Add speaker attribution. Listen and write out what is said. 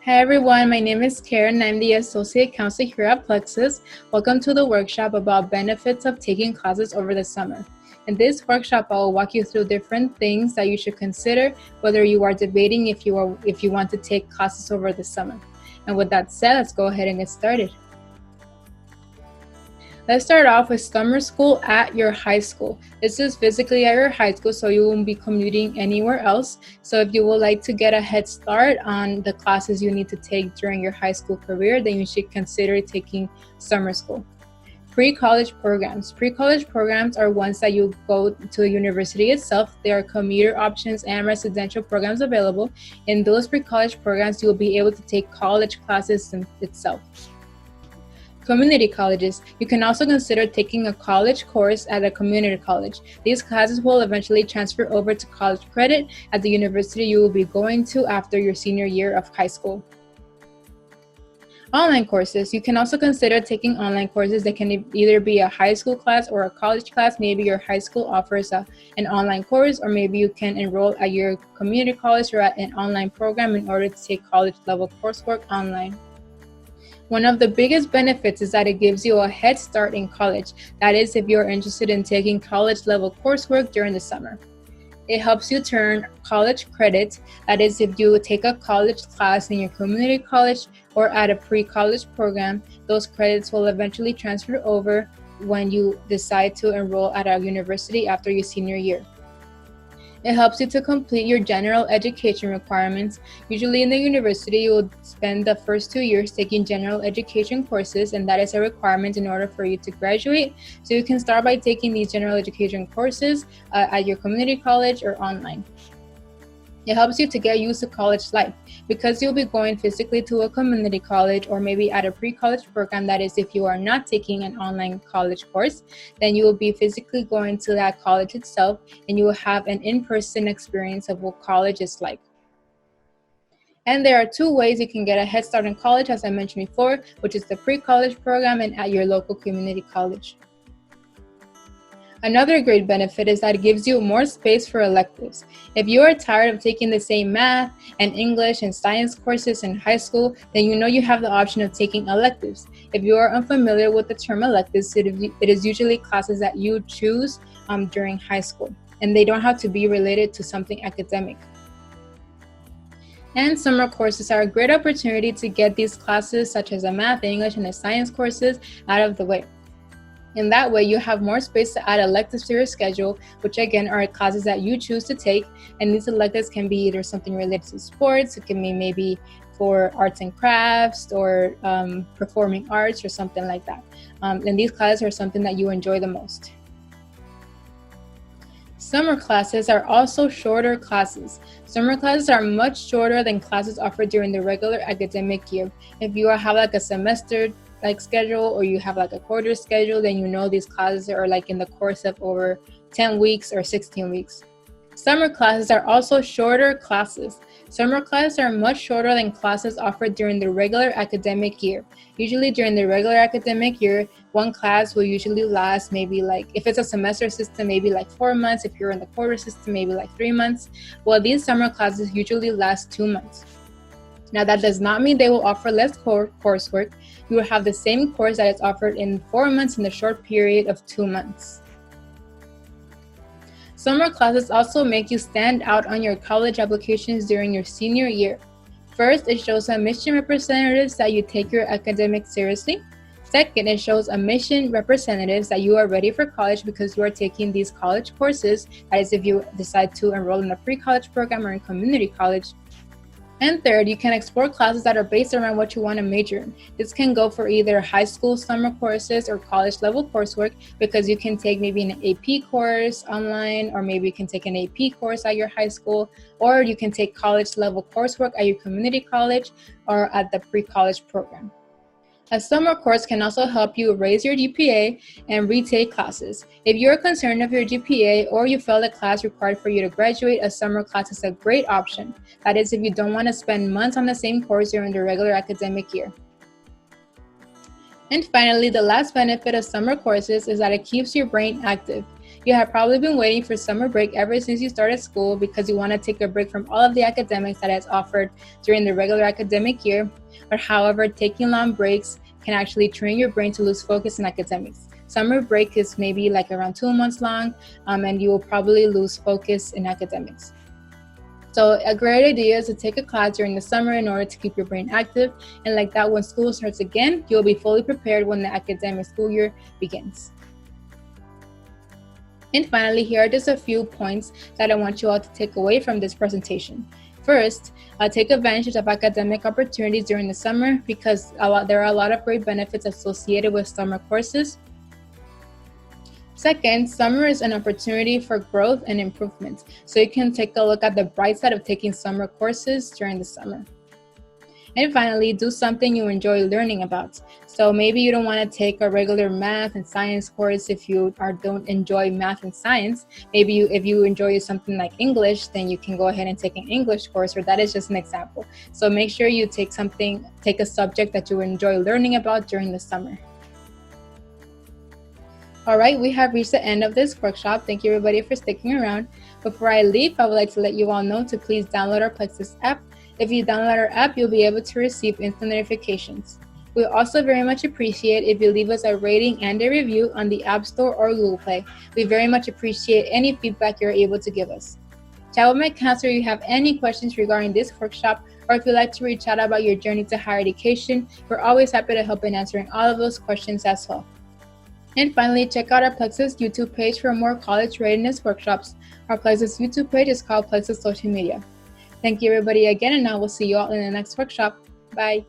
Speaker 1: Hi everyone, my name is Karen. I'm the Associate Counselor here at Plexus. Welcome to the workshop about benefits of taking classes over the summer. In this workshop, I will walk you through different things that you should consider whether you are debating if you want to take classes over the summer. And with that said, let's go ahead and get started. Let's start off with summer school at your high school. This is physically at your high school, so you won't be commuting anywhere else. So if you would like to get a head start on the classes you need to take during your high school career, then you should consider taking summer school. Pre-college programs. Pre-college programs are ones that you go to the university itself. There are commuter options and residential programs available. In those pre-college programs, you'll be able to take college classes itself. Community colleges. You can also consider taking a college course at a community college. These classes will eventually transfer over to college credit at the university you will be going to after your senior year of high school. Online courses. You can also consider taking online courses that can either be a high school class or a college class. Maybe your high school offers an online course, or maybe you can enroll at your community college or at an online program in order to take college level coursework online. One of the biggest benefits is that it gives you a head start in college. That is, if you're interested in taking college level coursework during the summer. It helps you turn college credit. That is, if you take a college class in your community college or at a pre-college program, those credits will eventually transfer over when you decide to enroll at a university after your senior year. It helps you to complete your general education requirements. Usually in the university, you will spend the first 2 years taking general education courses, and that is a requirement in order for you to graduate. So you can start by taking these general education courses at your community college or online. It helps you to get used to college life because you'll be going physically to a community college or maybe at a pre-college program. That is, if you are not taking an online college course, then you will be physically going to that college itself and you will have an in-person experience of what college is like. And there are 2 ways you can get a head start in college, as I mentioned before, which is the pre-college program and at your local community college. Another great benefit is that it gives you more space for electives. If you are tired of taking the same math and English and science courses in high school, then you know you have the option of taking electives. If you are unfamiliar with the term electives, it is usually classes that you choose during high school, and they don't have to be related to something academic. And summer courses are a great opportunity to get these classes, such as the math, English, and the science courses, out of the way. In that way, you have more space to add electives to your schedule, which again are classes that you choose to take. And these electives can be either something related to sports, it can be maybe for arts and crafts or performing arts or something like that. And these classes are something that you enjoy the most. Summer classes are also shorter classes. Summer classes are much shorter than classes offered during the regular academic year. If you have like a semester schedule or you have like a quarter schedule, then you know these classes are like in the course of over 10 weeks or 16 weeks. Summer classes are also shorter classes. Summer classes are much shorter than classes offered during the regular academic year. Usually during the regular academic year, one class will usually last maybe if it's a semester system, maybe 4 months. If you're in the quarter system, maybe 3 months. Well, these summer classes usually last 2 months. Now, that does not mean they will offer less coursework. You will have the same course that is offered in 4 months in the short period of 2 months. Summer classes also make you stand out on your college applications during your senior year. First, it shows admission representatives that you take your academics seriously. Second, it shows admission representatives that you are ready for college because you are taking these college courses. That is, if you decide to enroll in a pre-college program or in community college. And third, you can explore classes that are based around what you want to major in. This can go for either high school summer courses or college level coursework, because you can take maybe an AP course online, or maybe you can take an AP course at your high school, or you can take college level coursework at your community college or at the pre-college program. A summer course can also help you raise your GPA and retake classes. If you're concerned of your GPA or you failed a class required for you to graduate, a summer class is a great option. That is, if you don't want to spend months on the same course during the regular academic year. And finally, the last benefit of summer courses is that it keeps your brain active. You have probably been waiting for summer break ever since you started school because you want to take a break from all of the academics that is offered during the regular academic year. But however, taking long breaks can actually train your brain to lose focus in academics. Summer break is maybe like around 2 months long, and you will probably lose focus in academics. So a great idea is to take a class during the summer in order to keep your brain active, and like that, when school starts again, you'll be fully prepared when the academic school year begins. And finally, here are just a few points that I want you all to take away from this presentation. First, take advantage of academic opportunities during the summer because there are a lot of great benefits associated with summer courses. Second, summer is an opportunity for growth and improvement, so you can take a look at the bright side of taking summer courses during the summer. And finally, do something you enjoy learning about. So maybe you don't want to take a regular math and science course if you don't enjoy math and science. Maybe if you enjoy something like English, then you can go ahead and take an English course, or that is just an example. So make sure you take a subject that you enjoy learning about during the summer. All right, we have reached the end of this workshop. Thank you everybody for sticking around. Before I leave, I would like to let you all know to please download our Plexus app. If you download our app, you'll be able to receive instant notifications. We also very much appreciate if you leave us a rating and a review on the App Store or Google Play. We very much appreciate any feedback you're able to give us. Chat with my counselor if you have any questions regarding this workshop, or if you'd like to reach out about your journey to higher education. We're always happy to help in answering all of those questions as well. And finally, check out our Plexus YouTube page for more college readiness workshops. Our Plexus YouTube page is called Plexus Social Media. Thank you everybody again, and I will see you all in the next workshop. Bye.